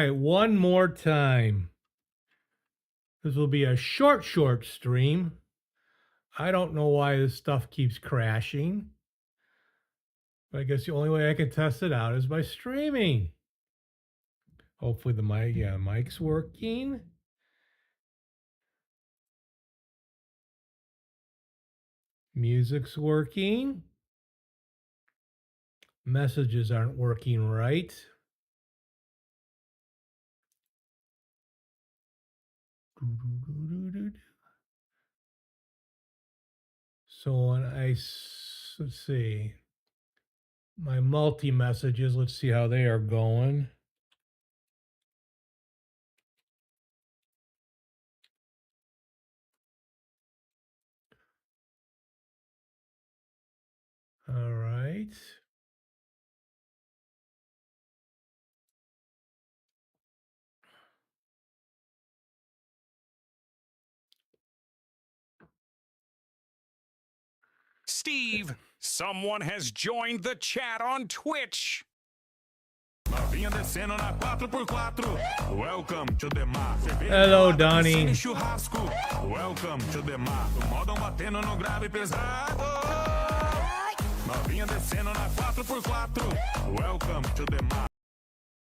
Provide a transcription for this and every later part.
right, one more time. This will be a short stream. I don't know why this stuff keeps crashing. But I guess the only way I can test it out is by streaming. Hopefully the mic's working. Music's working. Messages aren't working right. So when let's see, my multi-messages, let's see how they are going. All right. Steve, someone has joined the chat on Twitch. Novinha descendo na 4x4. Welcome to the mar. Hello, Donnie. Churrasco. Welcome to the mar. Modão batendo no grave pesado. Novinha descendo na 4x4. Welcome to the mar.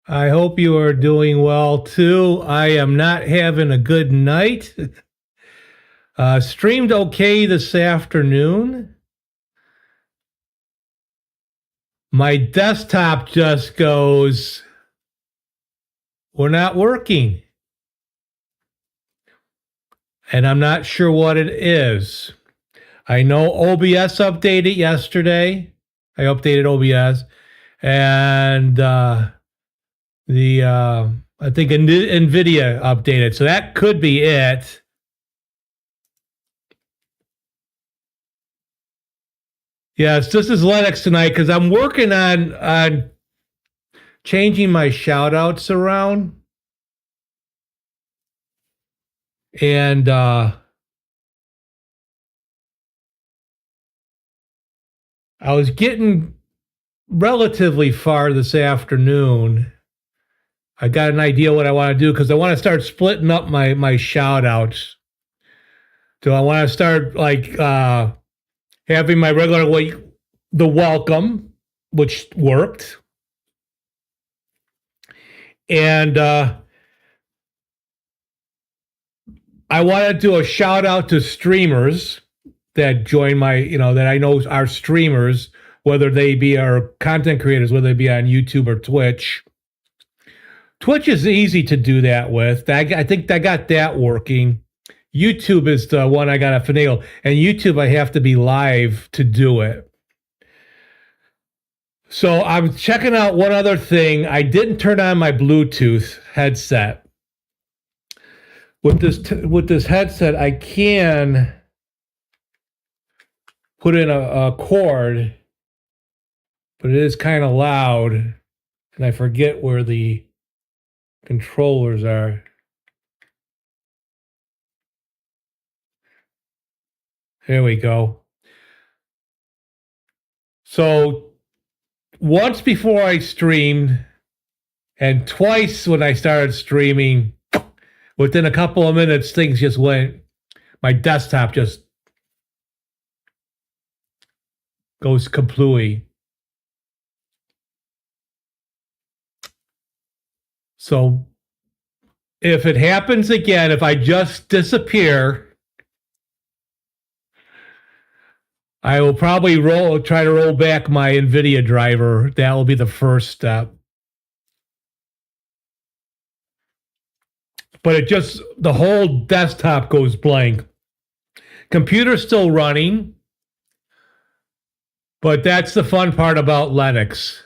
I hope you are doing well too. I am not having a good night. Streamed okay this afternoon. My desktop just goes, we're not working. And I'm not sure what it is. I know OBS updated yesterday. I updated OBS. And I think NVIDIA updated. So that could be it. Yes, this is Linux tonight because I'm working on changing my shout-outs around. And I was getting relatively far this afternoon. I got an idea what I want to do because I want to start splitting up my shout-outs. So I want to start like having my regular the welcome, which worked. And I want to do a shout out to streamers that join that I know are streamers, whether they be our content creators, whether they be on YouTube or Twitch. Twitch is easy to do that with. I think I got that working. YouTube is the one I got to finagle. And YouTube, I have to be live to do it. So I'm checking out one other thing. I didn't turn on my Bluetooth headset. With this headset, I can put in a cord, but it is kind of loud. And I forget where the controllers are. There we go. So once before I streamed and twice when I started streaming, within a couple of minutes, things just went, my desktop just goes kaplooey. So if it happens again, if I just disappear, I will probably try to roll back my NVIDIA driver. That will be the first step. But the whole desktop goes blank. Computer's still running. But that's the fun part about Linux.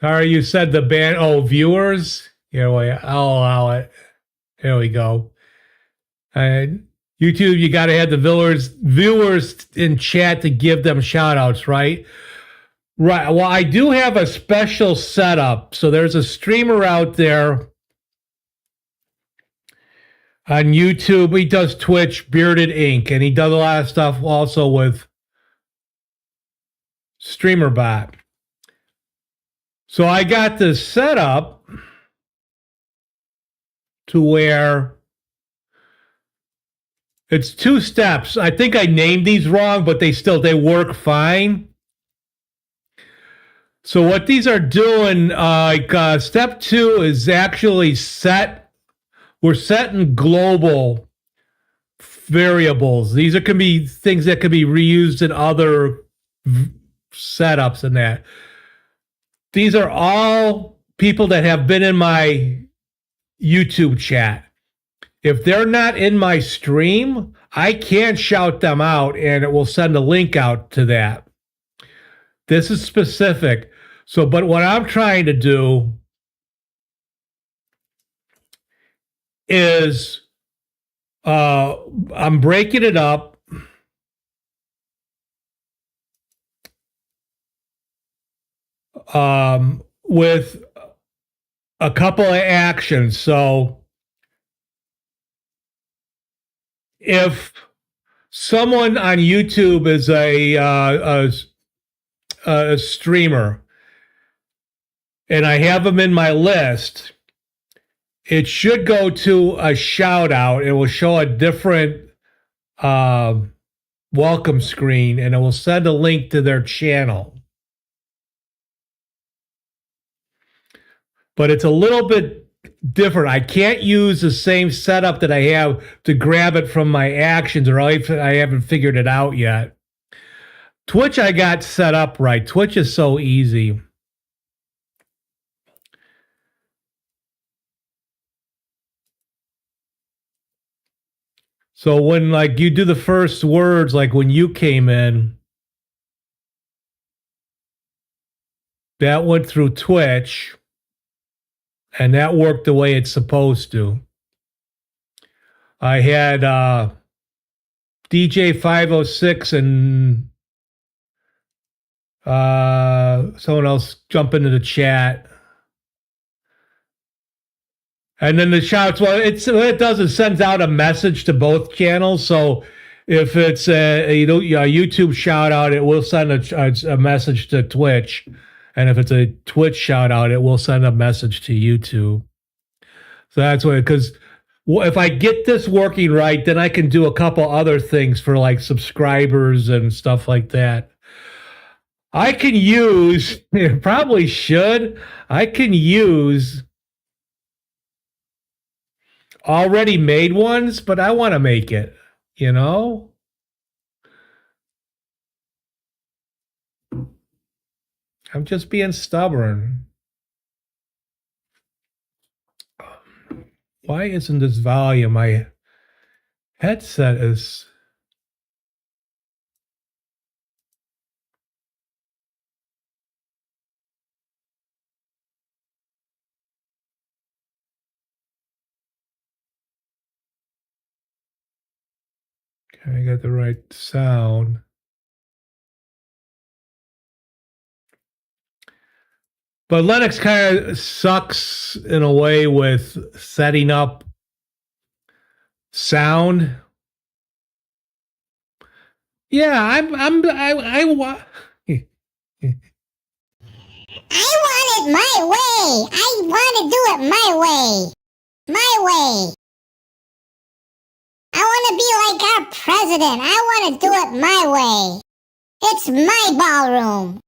Sorry, you said the band. Oh, viewers? Yeah, well, I'll allow it. There we go. And YouTube, you got to have the viewers in chat to give them shout outs, right? Right. Well, I do have a special setup. So there's a streamer out there on YouTube. He does Twitch, Bearded Ink, and he does a lot of stuff also with StreamerBot. So I got this set up to where it's 2 steps. I think I named these wrong, but they work fine. So what these are doing, step 2 is actually we're setting global variables. These can be things that can be reused in other setups and that. These are all people that have been in my YouTube chat. If they're not in my stream, I can shout them out and it will send a link out to that. This is specific. So, but what I'm trying to do is I'm breaking it up with a couple of actions. So if someone on YouTube is a streamer and I have them in my list, it should go to a shout out. It will show a different welcome screen and it will send a link to their channel. But it's a little bit different. I can't use the same setup that I have to grab it from my actions, or I haven't figured it out yet. Twitch I got set up right. Twitch is so easy. So when like you do the first words, like when you came in, that went through Twitch. And that worked the way it's supposed to. I had DJ 506 and someone else jump into the chat. And then the shouts, well, it does, it sends out a message to both channels. So if it's a YouTube shout out, it will send a message to Twitch. And if it's a Twitch shout out, it will send a message to YouTube. So that's what, because if I get this working right, then I can do a couple other things for like subscribers and stuff like that. I can use, probably should, I can use already made ones, but I want to make it, you know? I'm just being stubborn. Why isn't this volume? My headset is... Okay, I got the right sound. But Linux kind of sucks in a way with setting up sound. Yeah, I want it my way. I want to do it my way. My way. I want to be like our president. I want to do it my way. It's my ballroom.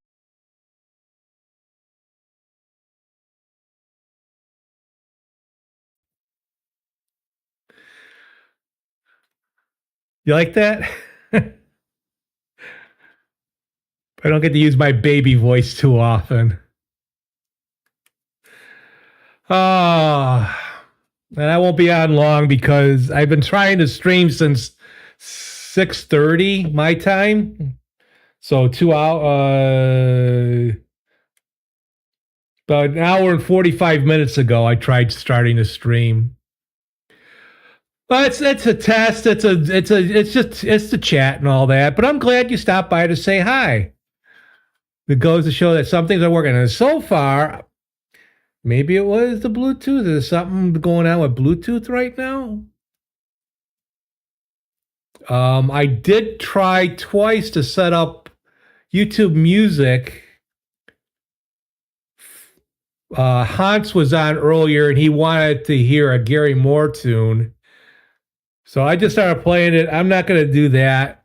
You like that? I don't get to use my baby voice too often. And I won't be on long because I've been trying to stream since 6:30 my time. So 2 hours, about an hour and 45 minutes ago, I tried starting to stream. But it's a test. It's the chat and all that. But I'm glad you stopped by to say hi. It goes to show that some things are working. And so far, maybe it was the Bluetooth. There's something going on with Bluetooth right now. I did try twice to set up YouTube Music Hans was on earlier and he wanted to hear a Gary Moore tune. So I just started playing it. I'm not going to do that.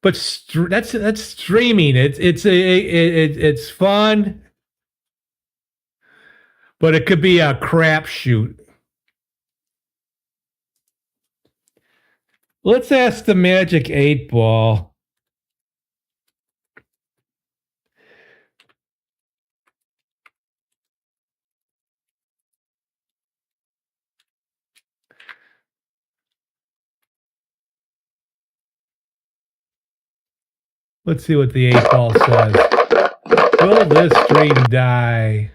But that's streaming. It's fun, but it could be a crapshoot. Let's ask the Magic 8 Ball. Let's see what the 8 Ball says. Will this stream die?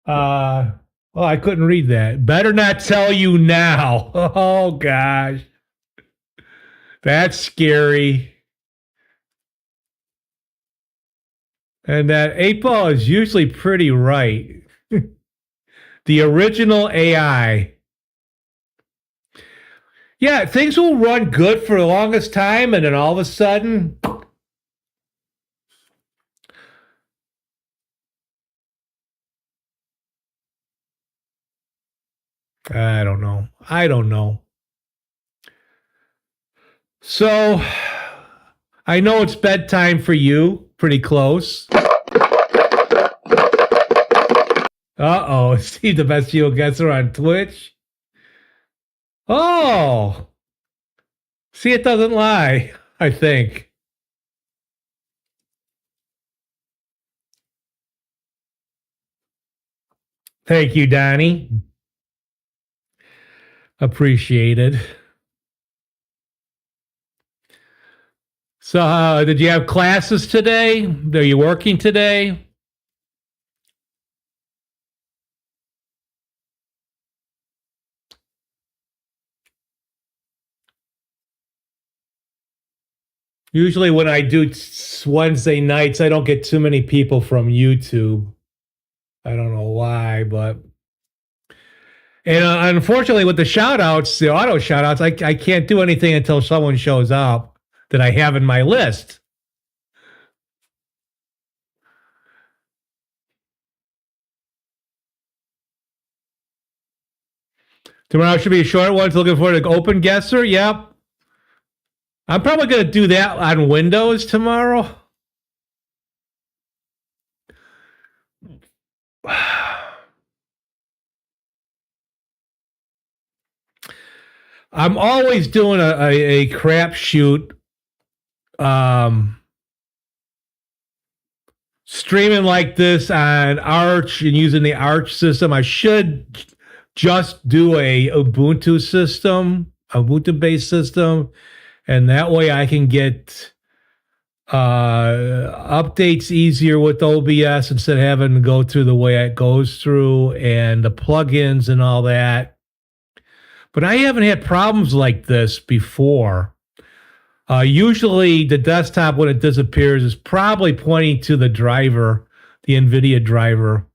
Well, I couldn't read that. Better not tell you now. Oh, gosh. That's scary. And that 8 Ball is usually pretty right. The original AI. Yeah, things will run good for the longest time, and then all of a sudden, I don't know. So, I know it's bedtime for you, pretty close. Uh-oh, see the best you guesser on Twitch? Oh! See, it doesn't lie, I think. Thank you, Donnie. Appreciated. So, did you have classes today? Are you working today? Usually when I do Wednesday nights, I don't get too many people from YouTube. I don't know why, but... And unfortunately with the shout-outs, the auto shout-outs, I can't do anything until someone shows up that I have in my list. Tomorrow should be a short one. Looking forward to open guesser. Yep. I'm probably going to do that on Windows tomorrow. I'm always doing a crapshoot streaming like this on Arch and using the Arch system. I should just do a Ubuntu system, Ubuntu-based system, and that way I can get updates easier with OBS instead of having to go through the way it goes through and the plugins and all that. But I haven't had problems like this before. Usually the desktop, when it disappears, is probably pointing to the driver, the NVIDIA driver.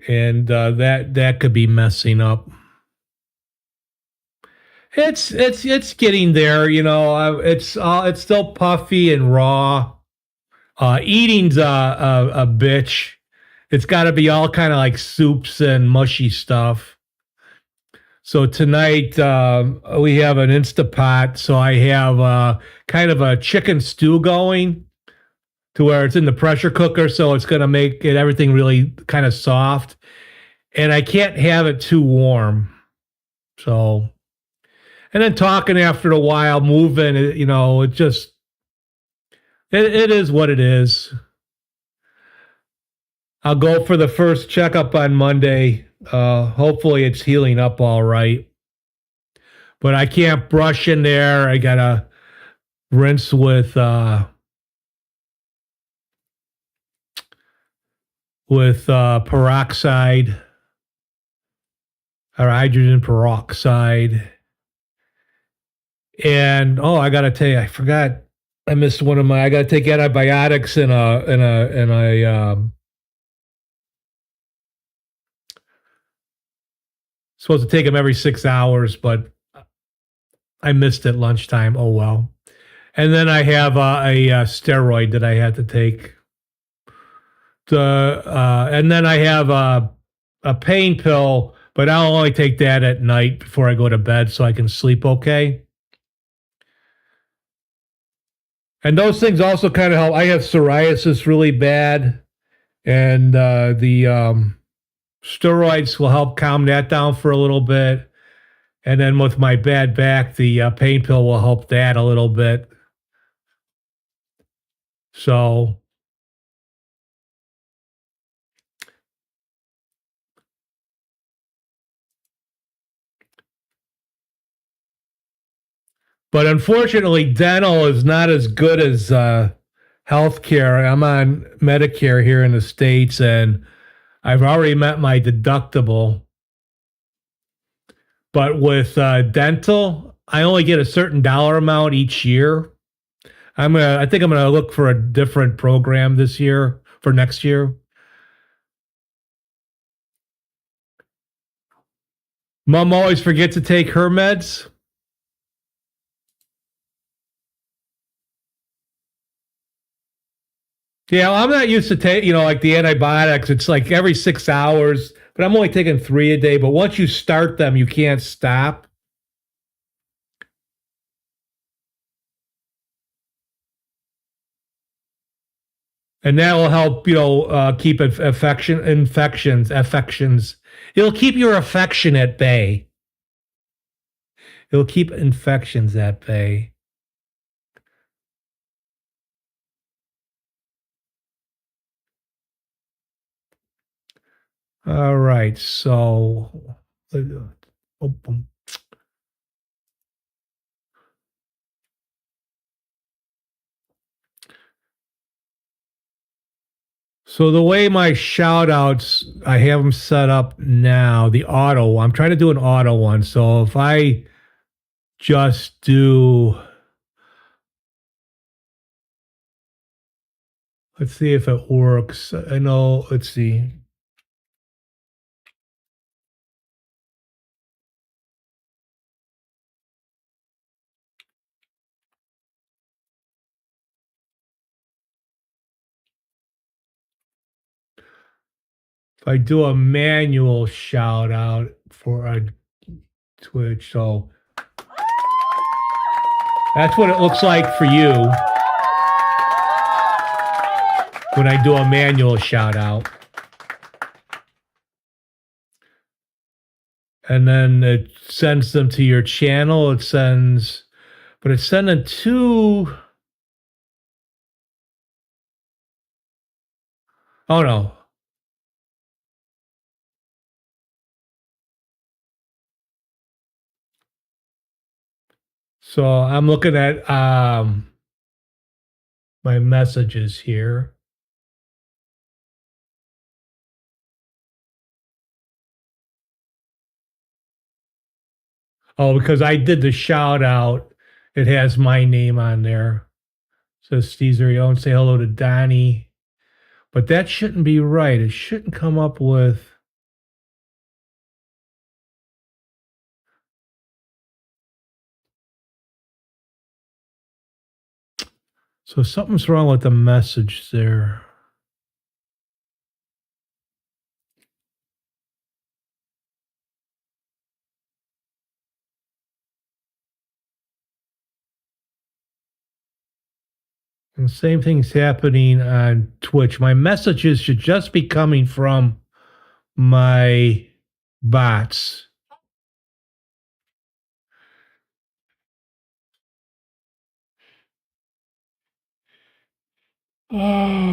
And that could be messing up. It's getting there, you know. It's still puffy and raw. Eating's a bitch. It's got to be all kind of like soups and mushy stuff. So tonight we have an Instapot. So I have kind of a chicken stew going to where it's in the pressure cooker. So it's going to make it everything really kind of soft. And I can't have it too warm. So, and then talking after a while, moving, you know, it just, it is what it is. I'll go for the first checkup on Monday. Hopefully it's healing up all right. But I can't brush in there. I got to rinse with peroxide or hydrogen peroxide. And, oh, I got to tell you, I forgot. I missed one of my. I got to take antibiotics supposed to take them every 6 hours, but I missed it lunchtime. Oh well. And then I have a steroid that I had to take. And then I have a pain pill, but I'll only take that at night before I go to bed so I can sleep okay. And those things also kind of help. I have psoriasis really bad, and the steroids will help calm that down for a little bit. And then with my bad back, the pain pill will help that a little bit. So, but unfortunately, dental is not as good as healthcare. I'm on Medicare here in the States, and I've already met my deductible. But with dental, I only get a certain dollar amount each year. I think I'm gonna look for a different program this year for next year. Mom always forgets to take her meds. Yeah, well, I'm not used to take, like the antibiotics. It's like every 6 hours, but I'm only taking 3 a day. But once you start them, you can't stop. And that will help, keep infections. It'll keep your affection at bay. It'll keep infections at bay. All right, so so the way my shout outs, I have them set up now, the auto, I'm trying to do an auto one. So if I just do, let's see if it works. I know, let's see. If I do a manual shout out for a Twitch, so that's what it looks like for you when I do a manual shout out. And then it sends them to your channel. But it's sending to, oh no. So I'm looking at my messages here. Oh, because I did the shout out, it has my name on there. So Steve Zerion, say hello to Donnie. But that shouldn't be right. It shouldn't come up with. So something's wrong with the message there. And the same thing's happening on Twitch. My messages should just be coming from my bots. Oh.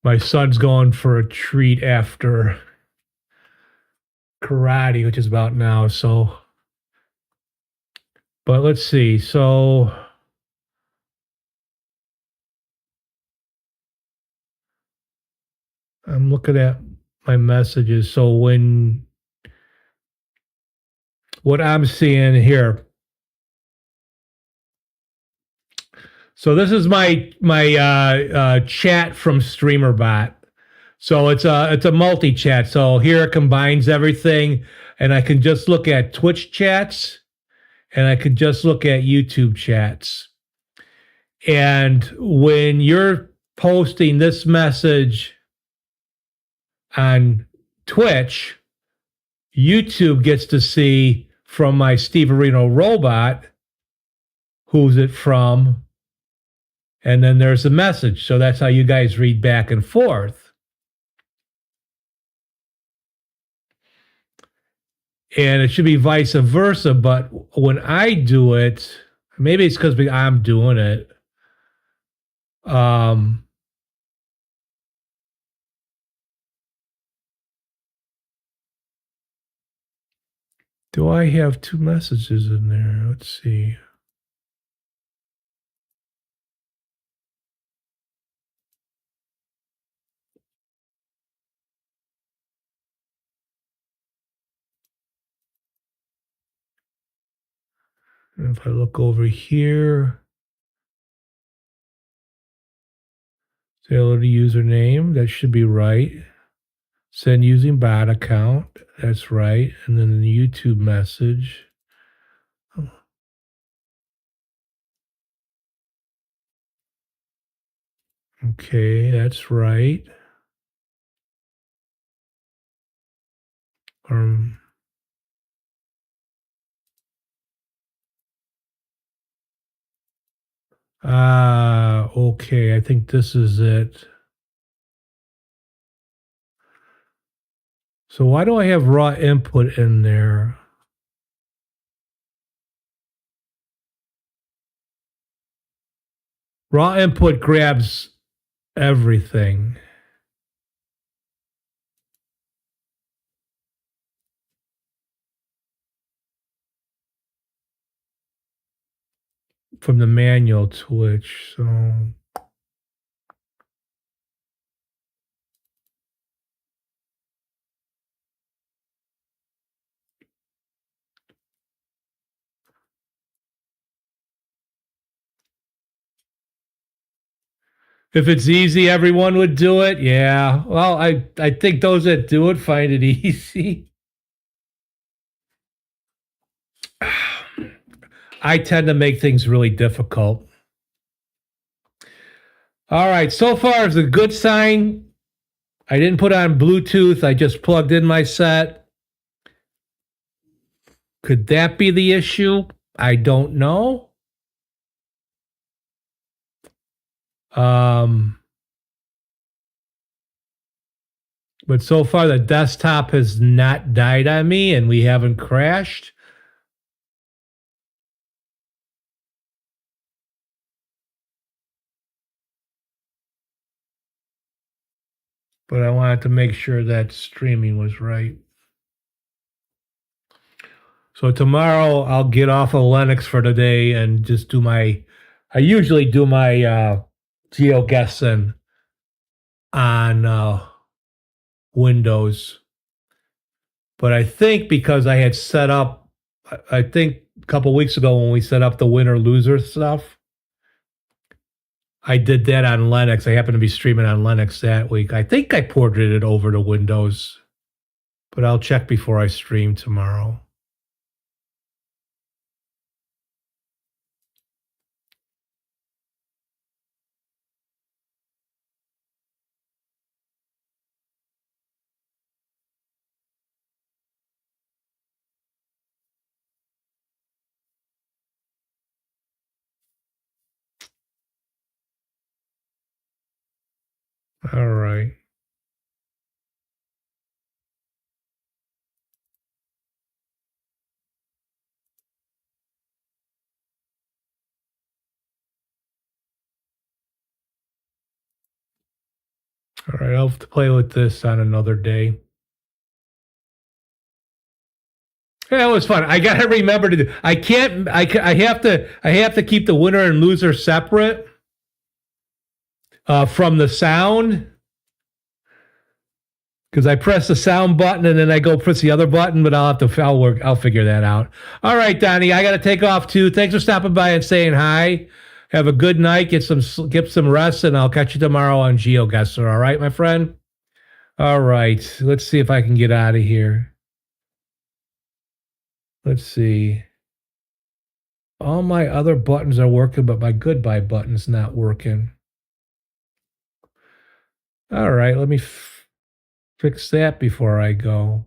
My son's going for a treat after karate, which is about now. So, but let's see. So, I'm looking at my messages. So what I'm seeing here. So this is my chat from StreamerBot. So it's a multi chat. So here it combines everything, and I can just look at Twitch chats, and I could just look at YouTube chats. And when you're posting this message on Twitch, YouTube gets to see from my Steve Areno robot who's it from, and then there's a message. So that's how you guys read back and forth. And it should be vice versa, but when I do it, maybe it's because I'm doing it. Do I have two messages in there? Let's see. And if I look over here, Sailor username, that should be right. Send using bot account, that's right. And then the YouTube message. Okay, that's right. Okay, I think this is it. So why do I have raw input in there? Raw input grabs everything. From the manual Twitch, so if it's easy, everyone would do it. Yeah. Well, I think those that do it find it easy. I tend to make things really difficult. All right. So far, it's a good sign. I didn't put on Bluetooth. I just plugged in my set. Could that be the issue? I don't know. But so far, the desktop has not died on me and we haven't crashed. But I wanted to make sure that streaming was right. So tomorrow I'll get off of Linux for today and just do I usually do my GeoGuessr on Windows. But I think because I had set up, I think a couple weeks ago when we set up the winner loser stuff, I did that on Linux. I happened to be streaming on Linux that week. I think I ported it over to Windows, but I'll check before I stream tomorrow. All right. All right, I'll have to play with this on another day. Yeah, it was fun. I gotta remember to do. I can't. I have to keep the winner and loser separate from the sound, because I press the sound button and then I go press the other button. But I'll figure that out. All right, Donnie, I gotta take off too. Thanks for stopping by and saying hi. Have a good night. Get some rest, and I'll catch you tomorrow on GeoGuessr. All right, my friend. All right. Let's see if I can get out of here. Let's see. All my other buttons are working, but my goodbye button's not working. All right, let me fix that before I go.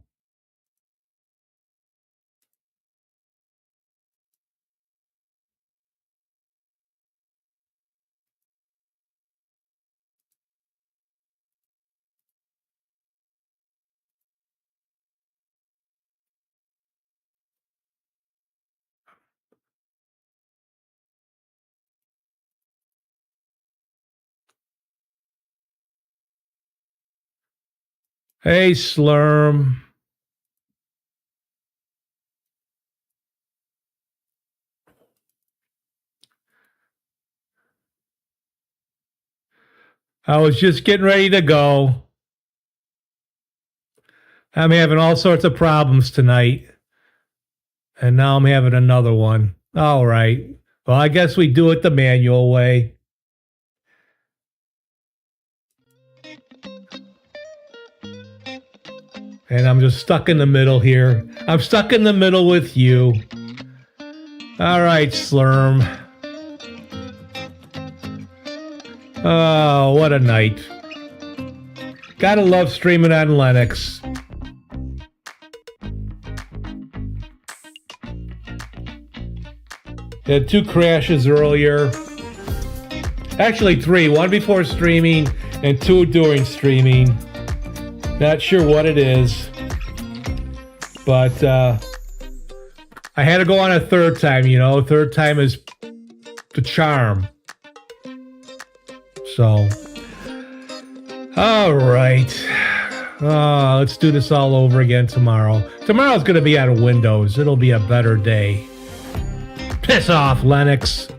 Hey, Slurm. I was just getting ready to go. I'm having all sorts of problems tonight. And now I'm having another one. All right. Well, I guess we do it the manual way. And I'm just stuck in the middle here. I'm stuck in the middle with you. All right, Slurm. Oh, what a night. Gotta love streaming on Linux. Had 2 crashes earlier. Actually 3. 1 before streaming and 2 during streaming. Not sure what it is. But I had to go on a 3rd time, you know. 3rd time is the charm. So, all right. Let's do this all over again tomorrow. Tomorrow's going to be out of Windows. It'll be a better day. Piss off, Linux.